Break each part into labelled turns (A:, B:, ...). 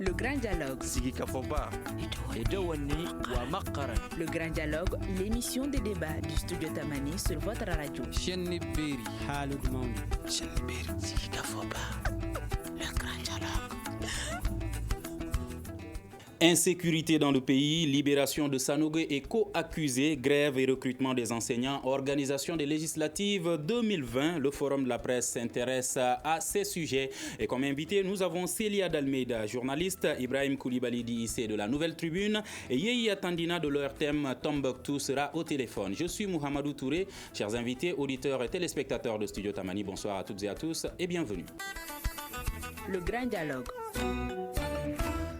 A: Le Grand Dialogue. Le Grand Dialogue, l'émission de débat du studio Tamani sur votre radio.
B: Le Grand Dialogue. Insécurité dans le pays, libération de Sanogo et co-accusés, grève et recrutement des enseignants, organisation des législatives 2020. Le Forum de la presse s'intéresse à ces sujets. Et comme invité, nous avons Célia Dalmeida, journaliste, Ibrahim Koulibaly d'IC de la Nouvelle Tribune et Yehiya Tandina de leur thème Tombouctou sera au téléphone. Je suis Mouhamadou Touré. Chers invités, auditeurs et téléspectateurs de Studio Tamani, bonsoir à toutes et à tous et bienvenue.
A: Le Grand Dialogue.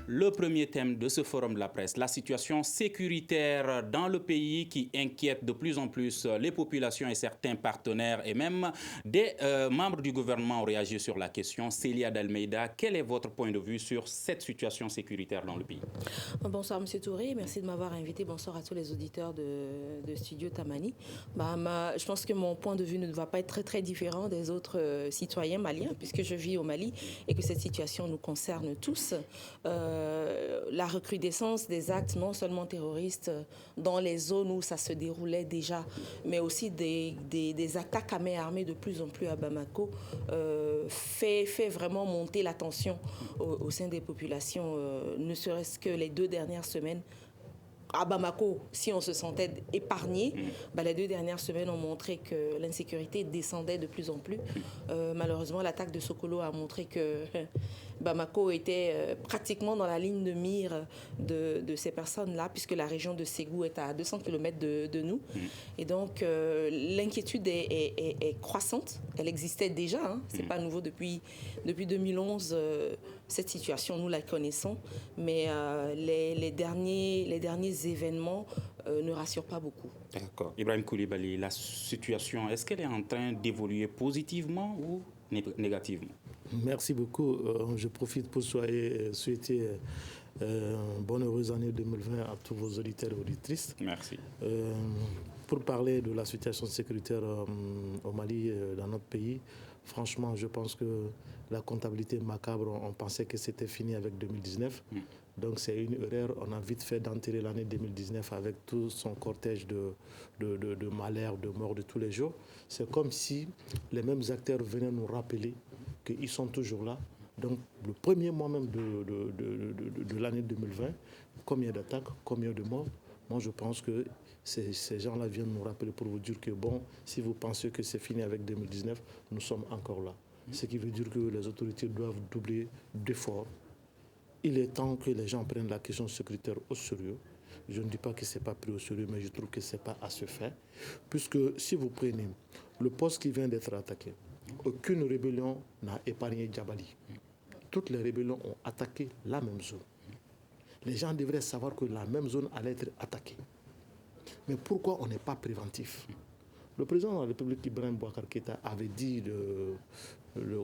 B: Le premier thème de ce forum de la presse, la situation sécuritaire dans le pays qui inquiète de plus en plus les populations et certains partenaires et même des membres du gouvernement ont réagi sur la question. Célia Dalmeida, quel est votre point de vue sur cette situation sécuritaire dans le pays?
C: Bonsoir M. Touré, merci de m'avoir invité. Bonsoir à tous les auditeurs de Studio Tamani. Je pense que mon point de vue ne va pas être très différent des autres citoyens maliens puisque je vis au Mali et que cette situation nous concerne tous. La recrudescence des actes non seulement terroristes dans les zones où ça se déroulait déjà, mais aussi des attaques à main armée de plus en plus à Bamako fait vraiment monter la tension au sein des populations, ne serait-ce que les 2 dernières semaines. À Bamako, si on se sentait épargné, les 2 dernières semaines ont montré que l'insécurité descendait de plus en plus. Malheureusement, l'attaque de Sokolo a montré que Bamako était pratiquement dans la ligne de mire de ces personnes-là, puisque la région de Ségou est à 200 km de nous. Et donc, l'inquiétude est croissante. Elle existait déjà, ce n'est pas nouveau depuis 2011. Cette situation, nous la connaissons, mais les derniers événements ne rassurent pas beaucoup.
B: D'accord. Ibrahim Koulibaly, la situation, est-ce qu'elle est en train d'évoluer positivement ou négativement?
D: Merci beaucoup. Je profite pour souhaiter bonne heureuse année 2020 à tous vos auditeurs et auditrices.
B: Merci.
D: Pour parler de la situation sécuritaire au Mali, dans notre pays, franchement, je pense que la comptabilité macabre, on pensait que c'était fini avec 2019. Donc c'est une erreur. On a vite fait d'enterrer l'année 2019 avec tout son cortège de malheur, de morts de tous les jours. C'est comme si les mêmes acteurs venaient nous rappeler qu'ils sont toujours là. Donc le premier mois même de l'année 2020, combien d'attaques, combien de morts? Moi je pense que ces gens-là viennent nous rappeler pour vous dire que bon, si vous pensez que c'est fini avec 2019, nous sommes encore là. Ce qui veut dire que les autorités doivent doubler d'efforts. Il est temps que les gens prennent la question sécuritaire au sérieux. Je ne dis pas que ce n'est pas pris au sérieux, mais je trouve que ce n'est pas assez fait. Puisque si vous prenez le poste qui vient d'être attaqué, aucune rébellion n'a épargné Djabali. Toutes les rébellions ont attaqué la même zone. Les gens devraient savoir que la même zone allait être attaquée. Mais pourquoi on n'est pas préventif? Le président de la République, Ibrahim Boubacar Keïta, avait dit,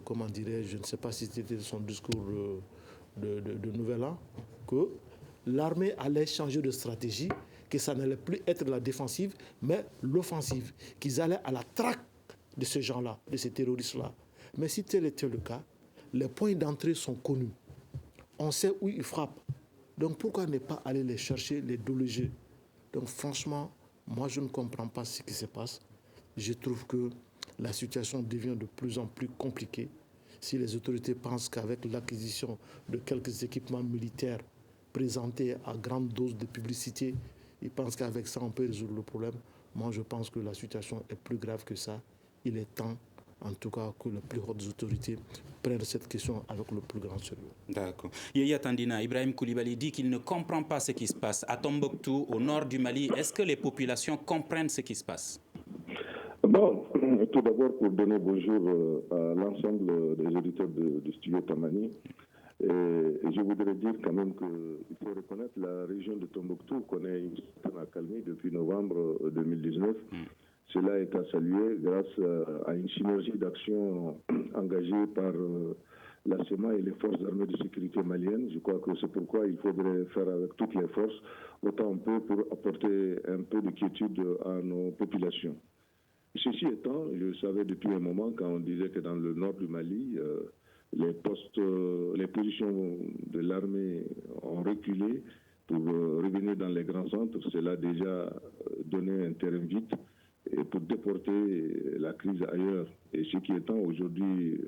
D: comment dirais-je, je ne sais pas si c'était son discours de Nouvel An, que l'armée allait changer de stratégie, que ça n'allait plus être la défensive, mais l'offensive, qu'ils allaient à la traque de ces gens-là, de ces terroristes-là. Mais si tel était le cas, les points d'entrée sont connus. On sait où ils frappent. Donc pourquoi ne pas aller les chercher, les déloger? Donc franchement, moi je ne comprends pas ce qui se passe. Je trouve que la situation devient de plus en plus compliquée. Si les autorités pensent qu'avec l'acquisition de quelques équipements militaires présentés à grande dose de publicité, ils pensent qu'avec ça on peut résoudre le problème. Moi je pense que la situation est plus grave que ça. Il est temps, en tout cas, que les plus hautes autorités prennent cette question avec le plus grand sérieux.
B: D'accord. Yehiya Tandina, Ibrahim Koulibaly dit qu'il ne comprend pas ce qui se passe. À Tombouctou, au nord du Mali, est-ce que les populations comprennent ce qui se passe?
E: Bon, tout d'abord, pour donner bonjour à l'ensemble des auditeurs de Studio Tamani, je voudrais dire quand même qu'il faut reconnaître que la région de Tombouctou connaît une certaine accalmie depuis novembre 2019. Cela est à saluer grâce à une synergie d'action engagée par la SEMA et les forces armées de sécurité maliennes. Je crois que c'est pourquoi il faudrait faire avec toutes les forces, autant on peut, pour apporter un peu de quiétude à nos populations. Ceci étant, je savais depuis un moment, quand on disait que dans le nord du Mali, les positions de l'armée ont reculé pour revenir dans les grands centres. Cela a déjà donné un terrain vide et pour déporter la crise ailleurs. Et ce qui est temps aujourd'hui,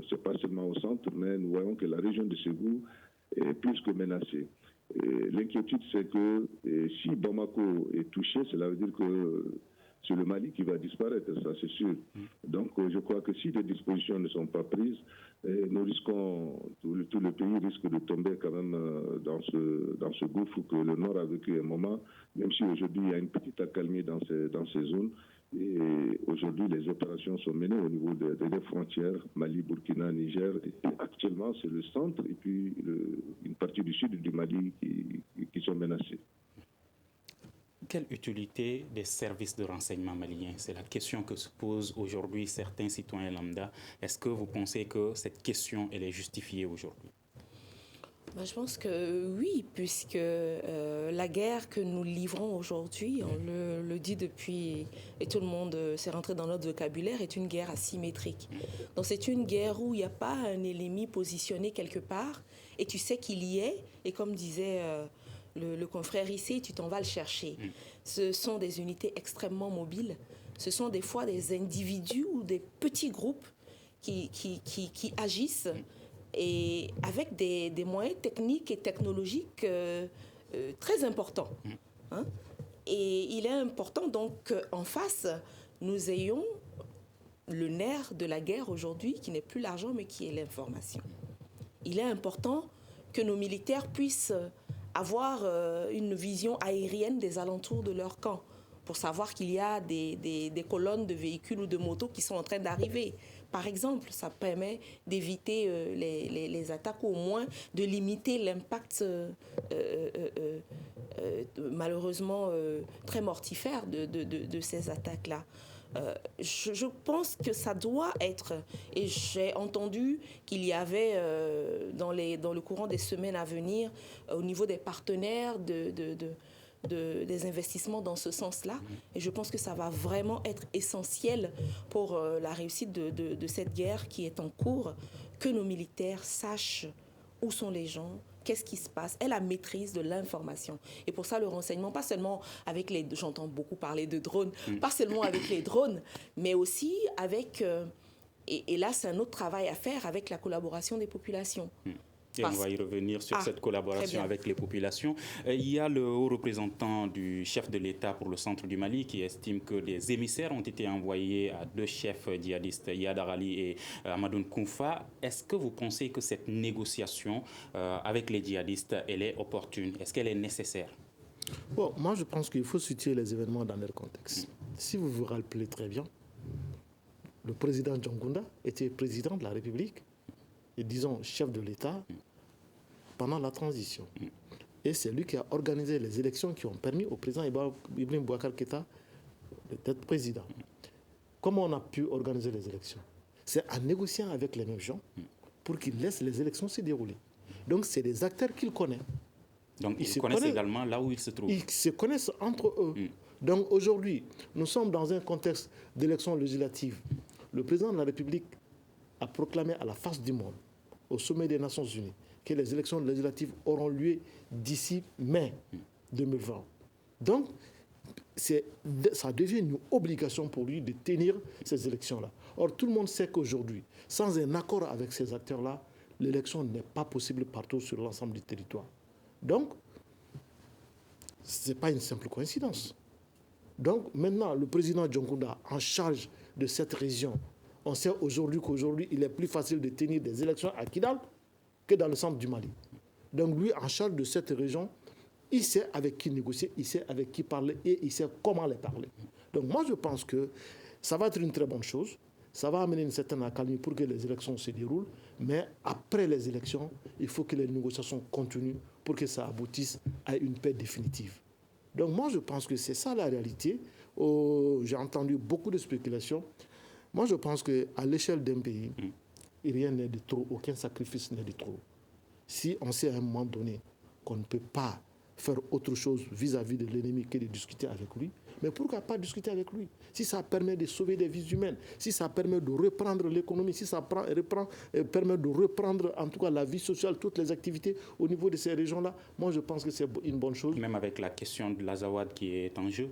E: ce n'est pas seulement au centre, mais nous voyons que la région de Ségou est plus que menacée. L'inquiétude, c'est que si Bamako est touché, cela veut dire que c'est le Mali qui va disparaître, ça c'est sûr. Donc je crois que si des dispositions ne sont pas prises, nous risquons, tout le pays risque de tomber quand même dans ce gouffre que le Nord a vécu un moment, même si aujourd'hui il y a une petite accalmie dans ces zones. Et aujourd'hui, les opérations sont menées au niveau des frontières, Mali, Burkina, Niger. Et actuellement, c'est le centre et puis une partie du sud du Mali qui sont menacés.
B: Quelle utilité des services de renseignement maliens? C'est la question que se posent aujourd'hui certains citoyens lambda. Est-ce que vous pensez que cette question elle est justifiée aujourd'hui?
C: Je pense que oui, puisque la guerre que nous livrons aujourd'hui, on le dit depuis, et tout le monde s'est rentré dans notre vocabulaire, est une guerre asymétrique. Donc c'est une guerre où il n'y a pas un ennemi positionné quelque part, et tu sais qu'il y est, et comme disait le confrère ici, tu t'en vas le chercher. Ce sont des unités extrêmement mobiles, ce sont des fois des individus ou des petits groupes qui agissent, et avec des moyens techniques et technologiques très importants. Hein? Et il est important donc qu'en face, nous ayons le nerf de la guerre aujourd'hui, qui n'est plus l'argent, mais qui est l'information. Il est important que nos militaires puissent avoir une vision aérienne des alentours de leur camp, pour savoir qu'il y a des colonnes de véhicules ou de motos qui sont en train d'arriver. Par exemple, ça permet d'éviter les attaques, ou au moins de limiter l'impact malheureusement très mortifère de ces attaques-là. Je pense que ça doit être, et j'ai entendu qu'il y avait dans le courant des semaines à venir, au niveau des partenaires, des investissements dans ce sens-là. Et je pense que ça va vraiment être essentiel pour la réussite de cette guerre qui est en cours, que nos militaires sachent où sont les gens, qu'est-ce qui se passe, et la maîtrise de l'information. Et pour ça, le renseignement, pas seulement avec j'entends beaucoup parler de drones, pas seulement avec les drones, mais aussi avec, et là c'est un autre travail à faire, avec la collaboration des populations.
B: Et on va y revenir sur cette collaboration avec les populations. Il y a le haut représentant du chef de l'État pour le centre du Mali qui estime que des émissaires ont été envoyés à 2 chefs djihadistes, Yad Arali et Amadoun Koufa. Est-ce que vous pensez que cette négociation avec les djihadistes, elle est opportune? Est-ce qu'elle est nécessaire?
D: Bon, moi je pense qu'il faut situer les événements dans leur contexte. Si vous vous rappelez très bien, le président Djangunda était président de la République et disons chef de l'État pendant la transition. Et c'est lui qui a organisé les élections qui ont permis au président Ibrahim Boubacar Keïta d'être président. Comment on a pu organiser les élections? C'est en négociant avec les mêmes gens pour qu'ils laissent les élections se dérouler. Donc c'est des acteurs qu'il connaît.
B: Donc ils connaissent également là où ils se trouvent.
D: Ils se connaissent entre eux. Donc aujourd'hui, nous sommes dans un contexte d'élections législatives. Le président de la République a proclamé à la face du monde, au sommet des Nations Unies, que les élections législatives auront lieu d'ici mai 2020. Donc, ça devient une obligation pour lui de tenir ces élections-là. Or, tout le monde sait qu'aujourd'hui, sans un accord avec ces acteurs-là, l'élection n'est pas possible partout sur l'ensemble du territoire. Donc, ce n'est pas une simple coïncidence. Donc, maintenant, le président Djangunda, en charge de cette région, on sait qu'aujourd'hui, il est plus facile de tenir des élections à Kidal que dans le centre du Mali. Donc lui, en charge de cette région, il sait avec qui négocier, il sait avec qui parler et il sait comment les parler. Donc moi, je pense que ça va être une très bonne chose. Ça va amener une certaine accalmie pour que les élections se déroulent. Mais après les élections, il faut que les négociations continuent pour que ça aboutisse à une paix définitive. Donc moi, je pense que c'est ça la réalité. J'ai entendu beaucoup de spéculations. Moi, je pense qu'à l'échelle d'un pays, rien n'est de trop, aucun sacrifice n'est de trop. Si on sait à un moment donné qu'on ne peut pas faire autre chose vis-à-vis de l'ennemi que de discuter avec lui. Mais pourquoi pas discuter avec lui? Si ça permet de sauver des vies humaines, si ça permet de reprendre l'économie, si ça permet de reprendre en tout cas la vie sociale, toutes les activités au niveau de ces régions-là, moi je pense que c'est une bonne chose.
B: Même avec la question de l'Azawad qui est en jeu.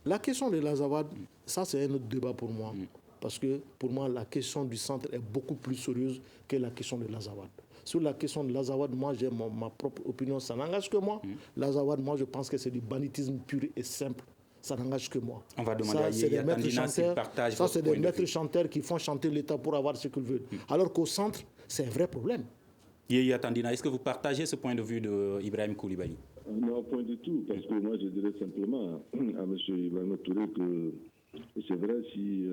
D: La question de l'Azawad, ça c'est un autre débat pour moi. Parce que pour moi, la question du centre est beaucoup plus sérieuse que la question de l'Azawad. Sur la question de l'Azawad, moi j'ai ma propre opinion, ça n'engage que moi. L'Azawad, moi je pense que c'est du banditisme pur et simple. Ça n'engage que moi.
B: On va demander à Yaya Tandina s'il partage
D: ça, c'est
B: votre
D: des maîtres chanteurs qui font chanter l'État pour avoir ce qu'ils veulent. Alors qu'au centre, c'est un vrai problème.
B: Yaya Tandina, est-ce que vous partagez ce point de vue d'Ibrahim Koulibaly?
E: Non, point du tout, parce que moi je dirais simplement à M. Ibrahim Touré que c'est vrai si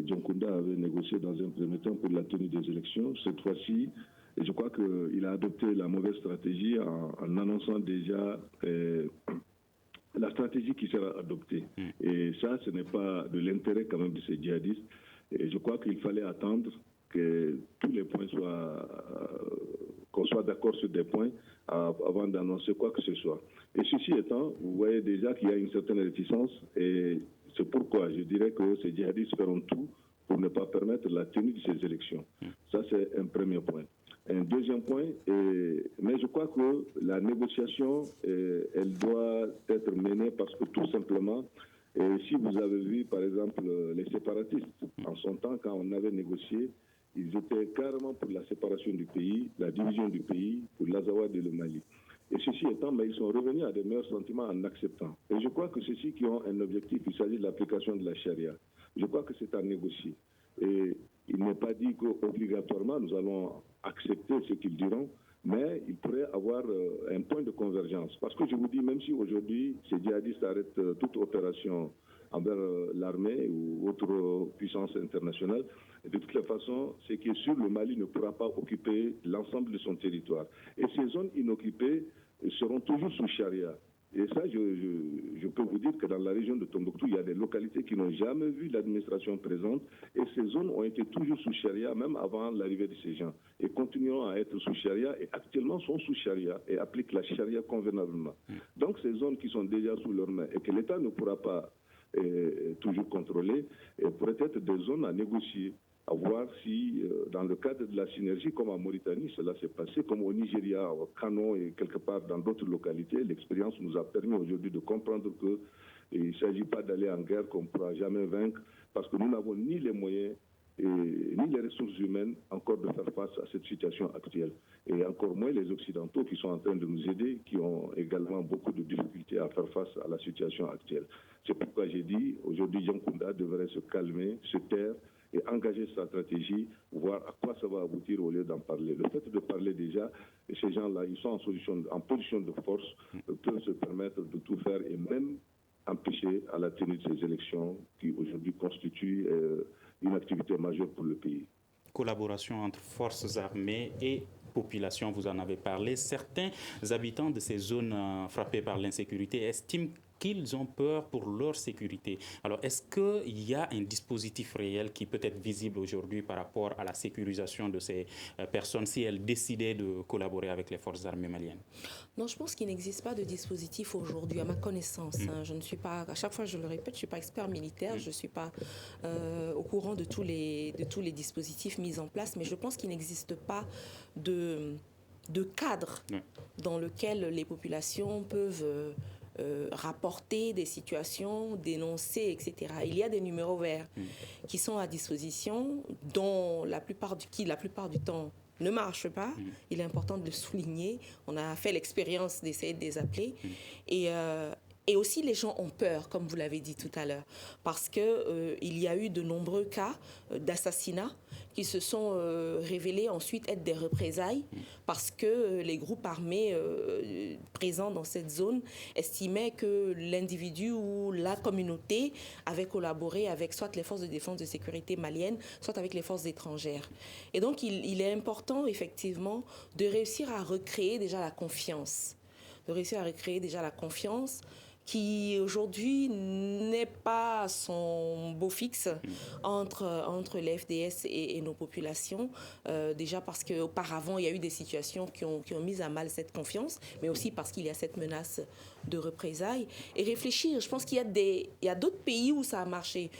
E: John Kounda avait négocié dans un premier temps pour la tenue des élections, cette fois-ci, je crois qu'il a adopté la mauvaise stratégie en annonçant déjà la stratégie qui sera adoptée. Et ça, ce n'est pas de l'intérêt quand même de ces djihadistes. Et je crois qu'il fallait attendre que tous les points soient, qu'on soit d'accord sur des points avant d'annoncer quoi que ce soit. Et ceci étant, vous voyez déjà qu'il y a une certaine réticence et c'est pourquoi je dirais que ces djihadistes feront tout pour ne pas permettre la tenue de ces élections. Ça, c'est un premier point. Un deuxième point, mais je crois que la négociation, elle doit être menée parce que tout simplement, si vous avez vu par exemple les séparatistes, en son temps, quand on avait négocié, ils étaient carrément pour la séparation du pays, la division du pays, pour l'Azawad et le Mali. Et ceci étant, mais ils sont revenus à des meilleurs sentiments en acceptant. Et je crois que ceux-ci qui ont un objectif, il s'agit de l'application de la charia. Je crois que c'est à négocier. Et il n'est pas dit qu'obligatoirement nous allons accepter ce qu'ils diront, mais il pourrait avoir un point de convergence. Parce que je vous dis, même si aujourd'hui ces djihadistes arrêtent toute opération envers l'armée ou autre puissance internationale, de toutes les façons, ce qui est sûr, le Mali ne pourra pas occuper l'ensemble de son territoire. Et ces zones inoccupées seront toujours sous charia. Et ça, je peux vous dire que dans la région de Tombouctou, il y a des localités qui n'ont jamais vu l'administration présente et ces zones ont été toujours sous charia, même avant l'arrivée de ces gens, et continueront à être sous charia et actuellement sont sous charia et appliquent la charia convenablement. Donc ces zones qui sont déjà sous leur main et que l'État ne pourra pas toujours contrôler, pourraient être des zones à négocier, à voir si, dans le cadre de la synergie, comme en Mauritanie, cela s'est passé, comme au Nigeria, au Kano et quelque part dans d'autres localités, l'expérience nous a permis aujourd'hui de comprendre qu'il ne s'agit pas d'aller en guerre qu'on ne pourra jamais vaincre, parce que nous n'avons ni les moyens ni les ressources humaines encore de faire face à cette situation actuelle. Et encore moins les Occidentaux qui sont en train de nous aider, qui ont également beaucoup de difficultés à faire face à la situation actuelle. C'est pourquoi j'ai dit, aujourd'hui, John Kounda devrait se calmer, se taire, et engager sa stratégie, voir à quoi ça va aboutir au lieu d'en parler. Le fait de parler déjà, ces gens-là, ils sont en position de force, peuvent se permettre de tout faire et même empêcher à la tenue de ces élections qui aujourd'hui constituent une activité majeure pour le pays.
B: Collaboration entre forces armées et population, vous en avez parlé. Certains habitants de ces zones frappées par l'insécurité estiment qu'ils ont peur pour leur sécurité. Alors, est-ce qu'il y a un dispositif réel qui peut être visible aujourd'hui par rapport à la sécurisation de ces personnes si elles décidaient de collaborer avec les forces armées maliennes?
C: Non, je pense qu'il n'existe pas de dispositif aujourd'hui, à ma connaissance. Je ne suis pas, à chaque fois je le répète, je ne suis pas expert militaire, je ne suis pas au courant de tous les dispositifs mis en place, mais je pense qu'il n'existe pas de cadre dans lequel les populations peuvent rapporter des situations, dénoncer, etc. Il y a des numéros verts qui sont à disposition, dont la plupart du temps ne marchent pas. Il est important de le souligner. On a fait l'expérience d'essayer de les appeler. Et aussi, les gens ont peur, comme vous l'avez dit tout à l'heure, parce qu'il y a eu de nombreux cas d'assassinats qui se sont révélés ensuite être des représailles, parce que les groupes armés présents dans cette zone estimaient que l'individu ou la communauté avait collaboré avec soit les forces de défense de sécurité maliennes, soit avec les forces étrangères. Et donc, il est important, effectivement, de réussir à recréer déjà la confiance. qui aujourd'hui n'est pas à son beau fixe entre les FDS et nos populations. Déjà parce qu'auparavant, il y a eu des situations qui ont mis à mal cette confiance, mais aussi parce qu'il y a cette menace de représailles. Et réfléchir, je pense qu'il y a d'autres pays où ça a marché.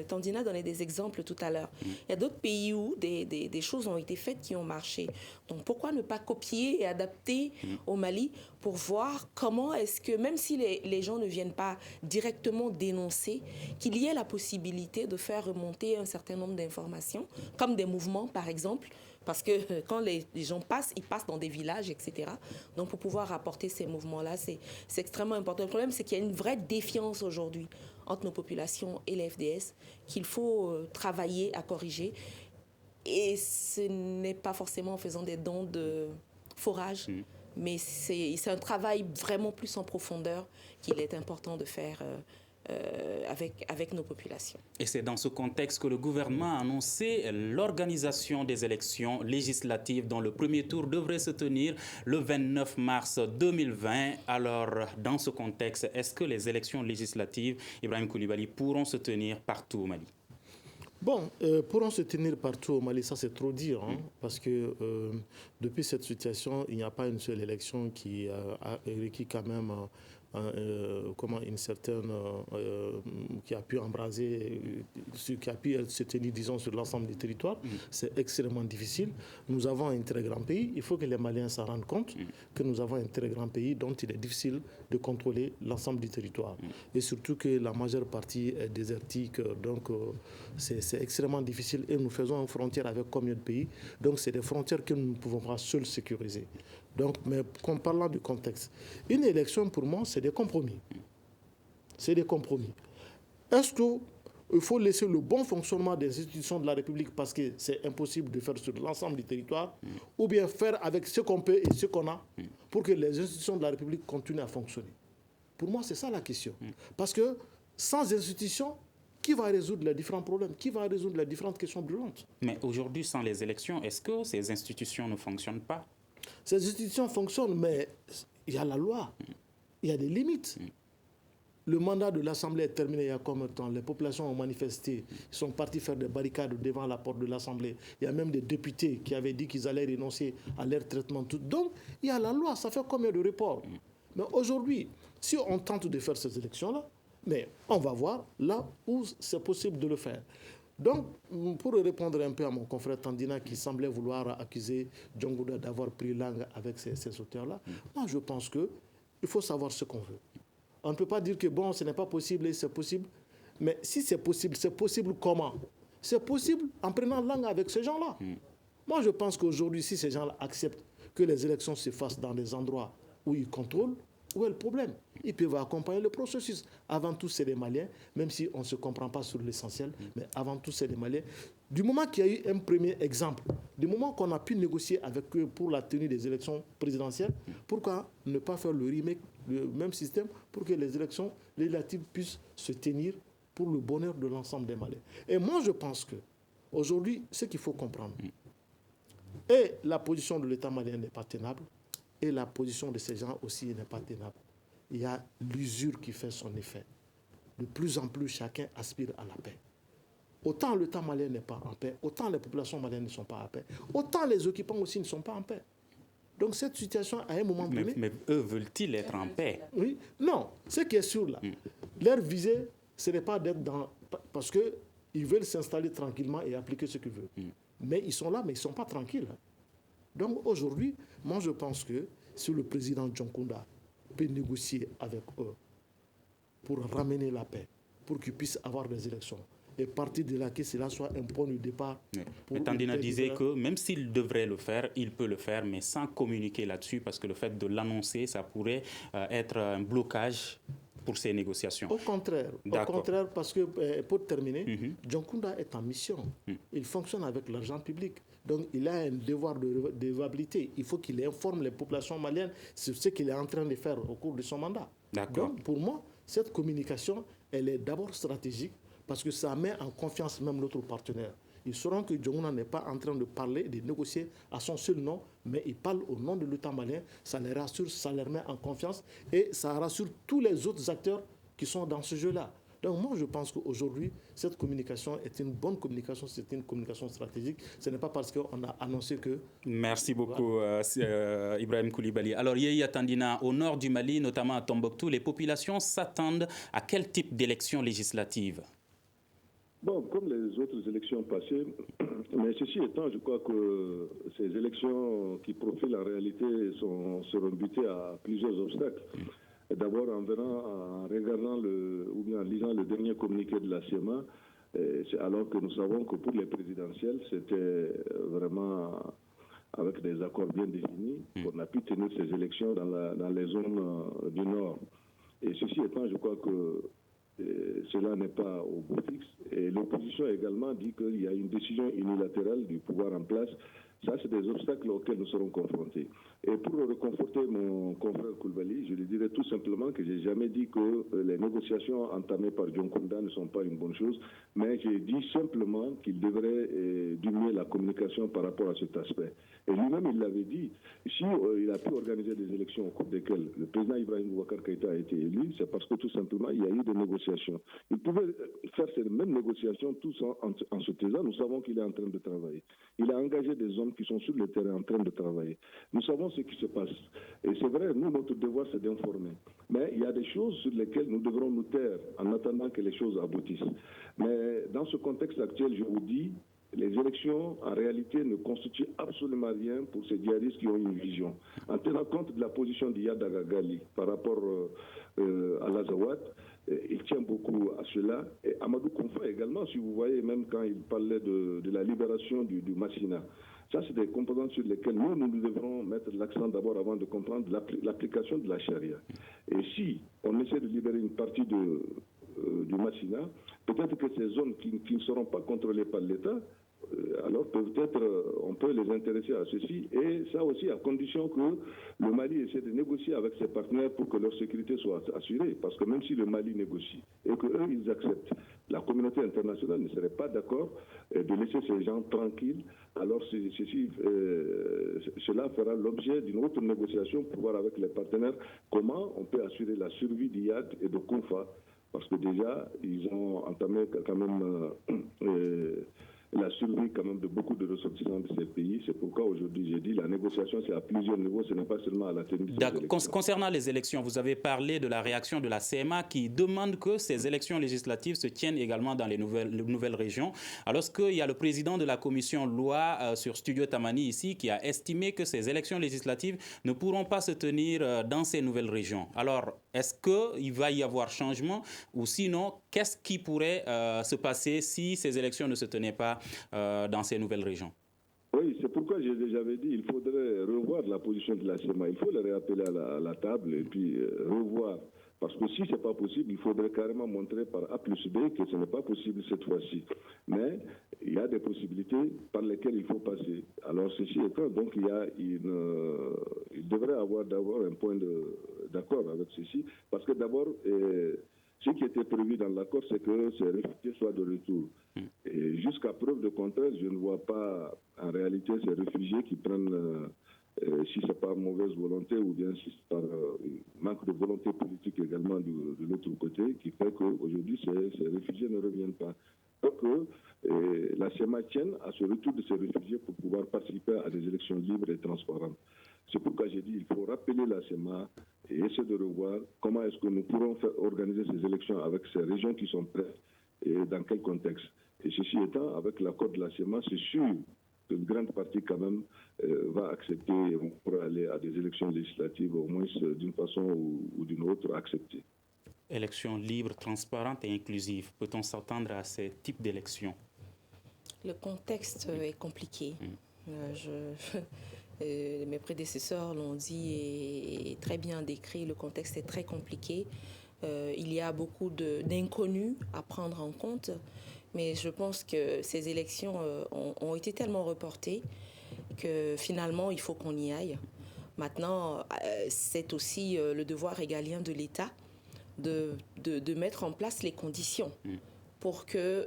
C: Tandina donnait des exemples tout à l'heure. Il y a d'autres pays où des choses ont été faites qui ont marché. Donc pourquoi ne pas copier et adapter au Mali pour voir comment est-ce que, même si les gens ne viennent pas directement dénoncer, qu'il y ait la possibilité de faire remonter un certain nombre d'informations, comme des mouvements par exemple, parce que quand les gens passent, ils passent dans des villages, etc. Donc pour pouvoir rapporter ces mouvements-là, c'est extrêmement important. Le problème, c'est qu'il y a une vraie défiance aujourd'hui entre nos populations et les FDS qu'il faut travailler à corriger. Et ce n'est pas forcément en faisant des dons de forage, mais c'est un travail vraiment plus en profondeur qu'il est important de faire avec nos populations.
B: Et c'est dans ce contexte que le gouvernement a annoncé l'organisation des élections législatives dont le premier tour devrait se tenir le 29 mars 2020. Alors, dans ce contexte, est-ce que les élections législatives, Ibrahim Koulibaly, pourront se tenir partout au Mali?
D: Bon, pourront se tenir partout au Mali, ça c'est trop dire, parce que depuis cette situation, il n'y a pas une seule élection qui a requis quand même une certaine qui a pu embraser, qui a pu se tenir, disons, sur l'ensemble du territoire. C'est extrêmement difficile. Nous avons un très grand pays. Il faut que les Maliens s'en rendent compte que nous avons un très grand pays dont il est difficile de contrôler l'ensemble du territoire. Et surtout que la majeure partie est désertique. Donc, c'est extrêmement difficile. Et nous faisons une frontière avec combien de pays? Donc, c'est des frontières que nous ne pouvons pas seuls sécuriser. Donc, mais en parlant du contexte, une élection, pour moi, c'est des compromis. C'est des compromis. Est-ce qu'il faut laisser le bon fonctionnement des institutions de la République parce que c'est impossible de faire sur l'ensemble du territoire, ou bien faire avec ce qu'on peut et ce qu'on a pour que les institutions de la République continuent à fonctionner? Pour moi, c'est ça la question. Parce que sans institutions, qui va résoudre les différents problèmes? Qui va résoudre les différentes questions brûlantes?
B: Mais aujourd'hui, sans les élections, est-ce que ces institutions ne fonctionnent pas?
D: Ces institutions fonctionnent, mais il y a la loi. Il y a des limites. Le mandat de l'Assemblée est terminé il y a combien de temps? Les populations ont manifesté. Ils sont partis faire des barricades devant la porte de l'Assemblée. Il y a même des députés qui avaient dit qu'ils allaient renoncer à leur traitement. Donc, il y a la loi. Ça fait combien de reports? Mais aujourd'hui, si on tente de faire ces élections-là, mais on va voir là où c'est possible de le faire. Donc, pour répondre un peu à mon confrère Tandina qui semblait vouloir accuser Djongouda d'avoir pris langue avec ces auteurs-là, moi je pense qu'il faut savoir ce qu'on veut. On ne peut pas dire que bon, ce n'est pas possible et c'est possible. Mais si c'est possible comment? C'est possible en prenant langue avec ces gens-là. Moi je pense qu'aujourd'hui, si ces gens-là acceptent que les élections se fassent dans des endroits où ils contrôlent, où est le problème? Ils peuvent accompagner le processus. Avant tout, c'est les Maliens, même si on ne se comprend pas sur l'essentiel, mais avant tout, c'est les Maliens. Du moment qu'il y a eu un premier exemple, du moment qu'on a pu négocier avec eux pour la tenue des élections présidentielles, pourquoi ne pas faire le remake, le même système, pour que les élections législatives puissent se tenir pour le bonheur de l'ensemble des Maliens? Et moi, je pense qu'aujourd'hui, ce qu'il faut comprendre, et la position de l'État malien n'est pas tenable, et la position de ces gens aussi n'est pas tenable. Il y a l'usure qui fait son effet. De plus en plus, chacun aspire à la paix. Autant l'État malien n'est pas en paix, autant les populations maliennes ne sont pas en paix, autant les occupants aussi ne sont pas en paix. Donc cette situation, à un moment donné...
B: Mais eux veulent-ils être en paix?
D: Oui, non. Ce qui est sûr là, leur visée, ce n'est pas d'être dans... Parce qu'ils veulent s'installer tranquillement et appliquer ce qu'ils veulent. Mais ils sont là, mais ils ne sont pas tranquilles. Donc aujourd'hui, moi je pense que si le président Djonkunda peut négocier avec eux pour ramener la paix, pour qu'ils puissent avoir des élections, et partir de là que cela soit un point de départ.
B: Mais Tandina disait que même s'il devrait le faire, il peut le faire, mais sans communiquer là-dessus, parce que le fait de l'annoncer, ça pourrait être un blocage pour ces négociations.
D: Au contraire, parce que, pour terminer, Djonkunda est en mission. Il fonctionne avec l'argent public. Donc, il a un devoir de dévabilité. Il faut qu'il informe les populations maliennes sur ce qu'il est en train de faire au cours de son mandat. Donc, pour moi, cette communication, elle est d'abord stratégique parce que ça met en confiance même l'autre partenaire. ils sauront que Diongouna n'est pas en train de parler, de négocier à son seul nom, mais il parle au nom de l'État malien. Ça les rassure, ça les met en confiance et ça rassure tous les autres acteurs qui sont dans ce jeu-là. Donc moi, je pense qu'aujourd'hui, cette communication est une bonne communication, c'est une communication stratégique. Ce n'est pas parce qu'on a annoncé que...
B: Merci beaucoup, Ibrahim Koulibaly. Alors, Yaya Tandina, au nord du Mali, notamment à Tombouctou, les populations s'attendent à quel type d'élection législative?
E: Bon, comme les autres élections passées, mais ceci étant, je crois que ces élections qui profilent en réalité seront butées à plusieurs obstacles. D'abord, en regardant ou bien en lisant le dernier communiqué de la CEMA, alors que nous savons que pour les présidentielles, c'était vraiment avec des accords bien définis qu'on a pu tenir ces élections dans les zones du Nord. Et ceci étant, je crois que cela n'est pas au bout fixe. Et l'opposition également dit qu'il y a une décision unilatérale du pouvoir en place. Ça, c'est des obstacles auxquels nous serons confrontés. Et pour reconforter mon confrère Koulibaly, je lui dirais tout simplement que je n'ai jamais dit que les négociations entamées par Diongouna ne sont pas une bonne chose, mais j'ai dit simplement qu'il devrait diminuer la communication par rapport à cet aspect. Et lui-même, il l'avait dit, si il a pu organiser des élections au cours desquelles le président Ibrahim Boubacar Keïta a été élu, c'est parce que tout simplement, il y a eu des négociations. Il pouvait faire ces mêmes négociations tous en se taisant. Nous savons qu'il est en train de travailler. Il a engagé des hommes qui sont sur le terrain en train de travailler. Nous savons ce qui se passe. Et c'est vrai, nous, notre devoir, c'est d'informer. Mais il y a des choses sur lesquelles nous devrons nous taire en attendant que les choses aboutissent. Mais dans ce contexte actuel, je vous dis, les élections, en réalité, ne constituent absolument rien pour ces djihadistes qui ont une vision. En tenant compte de la position d'Iyad Agagali par rapport à l'Azawad, il tient beaucoup à cela. Et Amadou Konfa également, si vous voyez, même quand il parlait de la libération du Massina. Ça, c'est des composantes sur lesquelles nous devrons mettre l'accent d'abord avant de comprendre l'application de la charia. Et si on essaie de libérer une partie du Massina, peut-être que ces zones qui ne seront pas contrôlées par l'État, alors peut-être on peut les intéresser à ceci, et ça aussi à condition que le Mali essaie de négocier avec ses partenaires pour que leur sécurité soit assurée, parce que même si le Mali négocie et qu'eux ils acceptent, la communauté internationale ne serait pas d'accord de laisser ces gens tranquilles, alors cela fera l'objet d'une autre négociation pour voir avec les partenaires comment on peut assurer la survie d'Iyad et de Konfa, parce que déjà ils ont entamé quand même la survie quand même de beaucoup de ressortissants de ces pays. C'est pourquoi aujourd'hui j'ai dit la négociation c'est à plusieurs niveaux, ce n'est pas seulement à la tenue des élections.
B: Concernant les élections, vous avez parlé de la réaction de la CMA qui demande que ces élections législatives se tiennent également dans les nouvelles régions. Alors qu'il y a le président de la commission loi sur Studio Tamani ici qui a estimé que ces élections législatives ne pourront pas se tenir dans ces nouvelles régions. Alors, est-ce qu'il va y avoir changement ou sinon, qu'est-ce qui pourrait se passer si ces élections ne se tenaient pas dans ces nouvelles régions?
E: Oui, c'est pourquoi j'avais dit qu'il faudrait revoir la position de la CEMA. Il faut les réappeler à la table et puis revoir. Parce que si ce n'est pas possible, il faudrait carrément montrer par A plus B que ce n'est pas possible cette fois-ci. Mais il y a des possibilités par lesquelles il faut passer. Alors ceci étant, donc il devrait avoir d'abord un point d'accord avec ceci. Parce que d'abord, ce qui était prévu dans l'accord, c'est que ces réfugiés soient de retour. Et jusqu'à preuve de contraire, je ne vois pas en réalité ces réfugiés qui prennent, si c'est par mauvaise volonté ou bien si c'est par manque de volonté politique également de l'autre côté, qui fait qu'aujourd'hui ces réfugiés ne reviennent pas. Donc la CEMA tienne à ce retour de ces réfugiés pour pouvoir participer à des élections libres et transparentes. C'est pourquoi j'ai dit qu'il faut rappeler la CEMA et essayer de revoir comment est-ce que nous pourrons organiser ces élections avec ces régions qui sont prêtes et dans quel contexte. Et ceci étant, avec l'accord de la CEMA, c'est sûr qu'une grande partie quand même va accepter pour aller à des élections législatives, au moins d'une façon ou d'une autre acceptées.
B: Élections libres, transparentes et inclusives. Peut-on s'attendre à ces types d'élections?
C: Le contexte est compliqué. Mes prédécesseurs l'ont dit et très bien décrit. Le contexte est très compliqué. Il y a beaucoup d'inconnus à prendre en compte. Mais je pense que ces élections ont été tellement reportées que finalement, il faut qu'on y aille. Maintenant, c'est aussi le devoir régalien de l'État de mettre en place les conditions pour que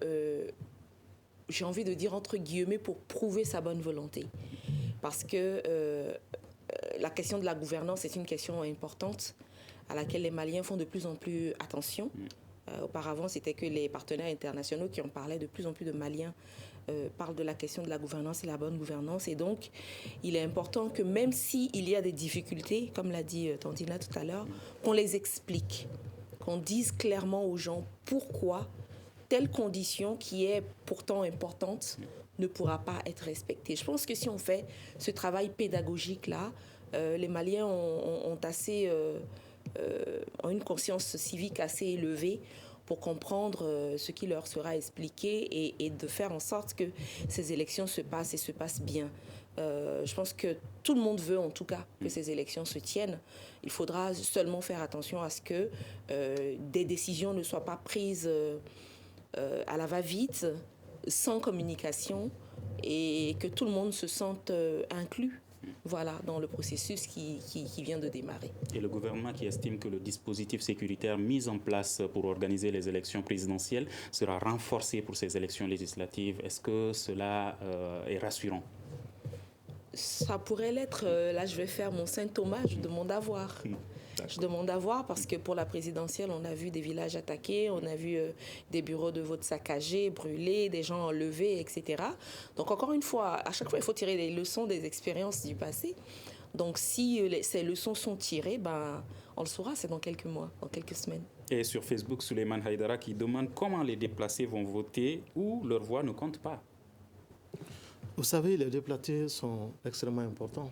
C: j'ai envie de dire entre guillemets, pour prouver sa bonne volonté. Parce que la question de la gouvernance est une question importante à laquelle les Maliens font de plus en plus attention. Auparavant, c'était que les partenaires internationaux qui en parlaient. De plus en plus de Maliens parlent de la question de la gouvernance et la bonne gouvernance. Et donc, il est important que même s'il y a des difficultés, comme l'a dit Tandina tout à l'heure, qu'on les explique, qu'on dise clairement aux gens pourquoi telle condition qui est pourtant importante ne pourra pas être respectée. Je pense que si on fait ce travail pédagogique-là, les Maliens ont une conscience civique assez élevée pour comprendre ce qui leur sera expliqué et de faire en sorte que ces élections se passent et se passent bien. Je pense que tout le monde veut en tout cas que ces élections se tiennent. Il faudra seulement faire attention à ce que des décisions ne soient pas prises à la va-vite, sans communication, et que tout le monde se sente inclus. Voilà, dans le processus qui vient de démarrer.
B: Et le gouvernement qui estime que le dispositif sécuritaire mis en place pour organiser les élections présidentielles sera renforcé pour ces élections législatives, est-ce que cela est rassurant?
C: Ça pourrait l'être. Là, je vais faire mon saint Thomas, je demande à voir. Je demande à voir parce que pour la présidentielle, on a vu des villages attaqués, on a vu des bureaux de vote saccagés, brûlés, des gens enlevés, etc. Donc encore une fois, à chaque fois, il faut tirer les leçons des expériences du passé. Donc si ces leçons sont tirées, on le saura, c'est dans quelques mois, dans quelques semaines. Et
B: sur Facebook, Souleymane Haïdara qui demande comment les déplacés vont voter ou leur voix ne compte pas.
D: Vous savez, les déplacés sont extrêmement importants.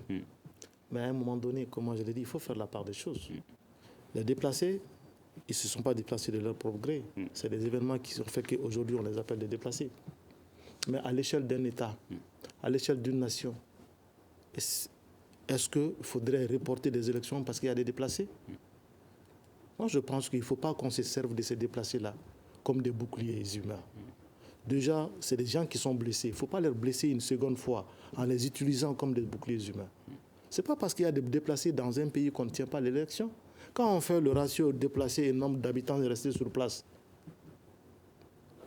D: Mais à un moment donné, comme je l'ai dit, il faut faire la part des choses. Les déplacés, ils ne se sont pas déplacés de leur propre gré. C'est des événements qui ont fait qu'aujourd'hui, on les appelle des déplacés. Mais à l'échelle d'un État, à l'échelle d'une nation, est-ce qu'il faudrait reporter des élections parce qu'il y a des déplacés? Moi, je pense qu'il ne faut pas qu'on se serve de ces déplacés-là comme des boucliers humains. Déjà, c'est des gens qui sont blessés. Il ne faut pas les blesser une seconde fois en les utilisant comme des boucliers humains. Ce n'est pas parce qu'il y a des déplacés dans un pays qu'on ne tient pas l'élection. Quand on fait le ratio déplacés et nombre d'habitants restés sur place,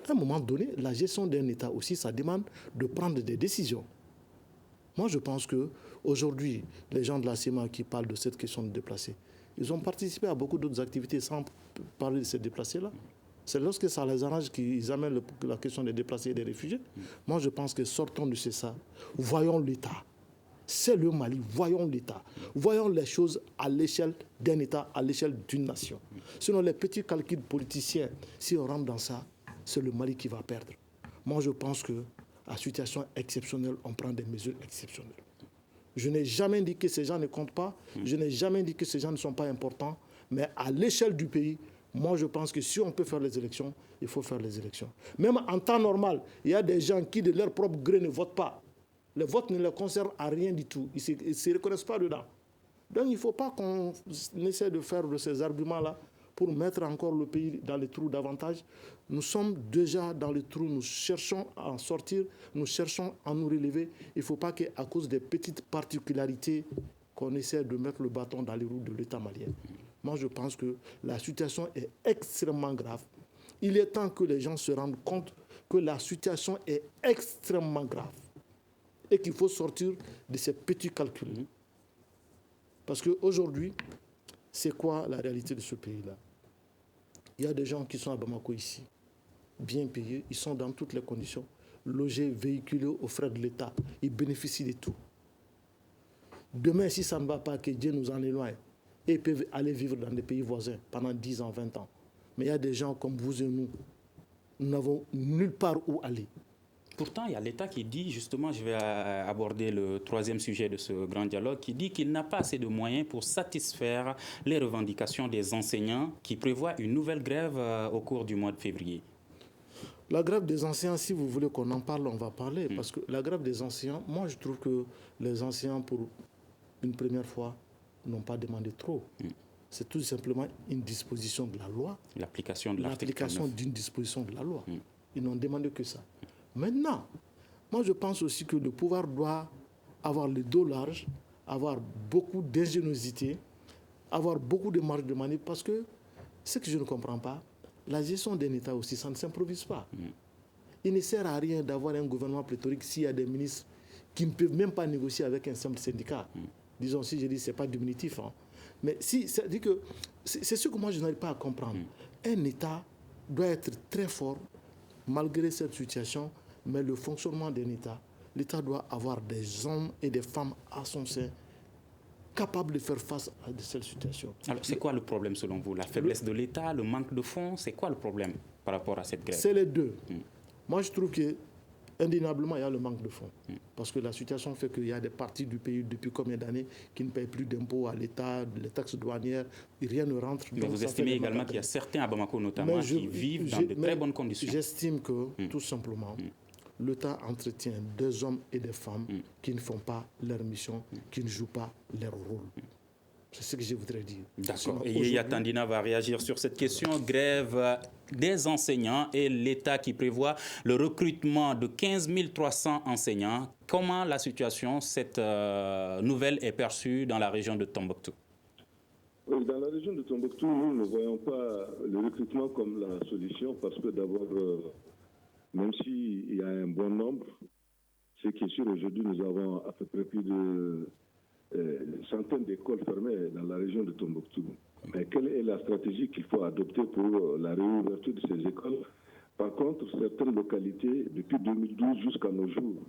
D: à un moment donné, la gestion d'un État aussi, ça demande de prendre des décisions. Moi, je pense qu'aujourd'hui, les gens de la CEMA qui parlent de cette question de déplacés, ils ont participé à beaucoup d'autres activités sans parler de ces déplacés-là. C'est lorsque ça les arrange qu'ils amènent la question des déplacés et des réfugiés. Moi, je pense que sortons de ça. Voyons l'État. C'est le Mali. Voyons l'État. Voyons les choses à l'échelle d'un État, à l'échelle d'une nation. Sinon, les petits calculs politiciens, si on rentre dans ça, c'est le Mali qui va perdre. Moi, je pense que à situation exceptionnelle, on prend des mesures exceptionnelles. Je n'ai jamais dit que ces gens ne comptent pas. Je n'ai jamais dit que ces gens ne sont pas importants. Mais à l'échelle du pays, moi, je pense que si on peut faire les élections, il faut faire les élections. Même en temps normal, il y a des gens qui, de leur propre gré, ne votent pas. Le vote ne les concerne à rien du tout. Ils ne se reconnaissent pas dedans. Donc, il ne faut pas qu'on essaie de faire de ces arguments-là pour mettre encore le pays dans les trous davantage. Nous sommes déjà dans les trous, nous cherchons à en sortir, nous cherchons à nous relever. Il ne faut pas qu'à cause des petites particularités, qu'on essaie de mettre le bâton dans les roues de l'État malien. Moi, je pense que la situation est extrêmement grave. Il est temps que les gens se rendent compte que la situation est extrêmement grave et qu'il faut sortir de ces petits calculs. Parce qu'aujourd'hui, c'est quoi la réalité de ce pays-là? Il y a des gens qui sont à Bamako ici, bien payés, ils sont dans toutes les conditions, logés, véhiculés aux frais de l'État, ils bénéficient de tout. Demain, si ça ne va pas, que Dieu nous en éloigne, et ils peuvent aller vivre dans des pays voisins pendant 10 ans, 20 ans. Mais il y a des gens comme vous et nous n'avons nulle part où aller.
B: Pourtant, il y a l'État qui dit, justement, je vais aborder le troisième sujet de ce grand dialogue, qui dit qu'il n'a pas assez de moyens pour satisfaire les revendications des enseignants qui prévoient une nouvelle grève au cours du mois de février.
D: La grève des enseignants, si vous voulez qu'on en parle, on va parler. Parce que la grève des enseignants, moi je trouve que les enseignants, pour une première fois, n'ont pas demandé trop. C'est tout simplement une disposition de la loi.
B: L'application de l'article 9.
D: L'application d'une disposition de la loi. Ils n'ont demandé que ça. Maintenant, moi je pense aussi que le pouvoir doit avoir le dos large, avoir beaucoup d'ingéniosité, avoir beaucoup de marge de manœuvre, parce que ce que je ne comprends pas, la gestion d'un État aussi, ça ne s'improvise pas. Il ne sert à rien d'avoir un gouvernement pléthorique s'il y a des ministres qui ne peuvent même pas négocier avec un simple syndicat. Disons, si je dis, ce n'est pas diminutif. Hein. Mais si, c'est-à-dire que c'est ce que moi, je n'arrive pas à comprendre. Un État doit être très fort, malgré cette situation, mais le fonctionnement d'un État, l'État doit avoir des hommes et des femmes à son sein capables de faire face à de telles situations.
B: Alors, c'est quoi le problème selon vous? La faiblesse de l'État, le manque de fonds, c'est quoi le problème par rapport à cette grève?
D: C'est les deux. Moi, je trouve que indéniablement, il y a le manque de fonds. Parce que la situation fait qu'il y a des parties du pays, depuis combien d'années, qui ne payent plus d'impôts à l'État, les taxes douanières, et rien ne rentre.
B: Mais vous estimez également qu'il y a certains à Bamako notamment qui vivent dans de très bonnes conditions.
D: J'estime que, tout simplement, l'État entretient des hommes et des femmes qui ne font pas leur mission, qui ne jouent pas leur rôle. C'est ce que je voudrais dire.
B: D'accord. Et Yaya Tandina va réagir sur cette question. Grève des enseignants et l'État qui prévoit le recrutement de 15 300 enseignants. Comment la situation, cette nouvelle est perçue dans la région de Tombouctou?
E: Oui, dans la région de Tombouctou, nous ne voyons pas le recrutement comme la solution parce que d'abord, même s'il y a un bon nombre, ce qui est sûr aujourd'hui, nous avons à peu près plus de centaines d'écoles fermées dans la région de Tombouctou. Mais quelle est la stratégie qu'il faut adopter pour la réouverture de ces écoles? Par contre, certaines localités, depuis 2012 jusqu'à nos jours,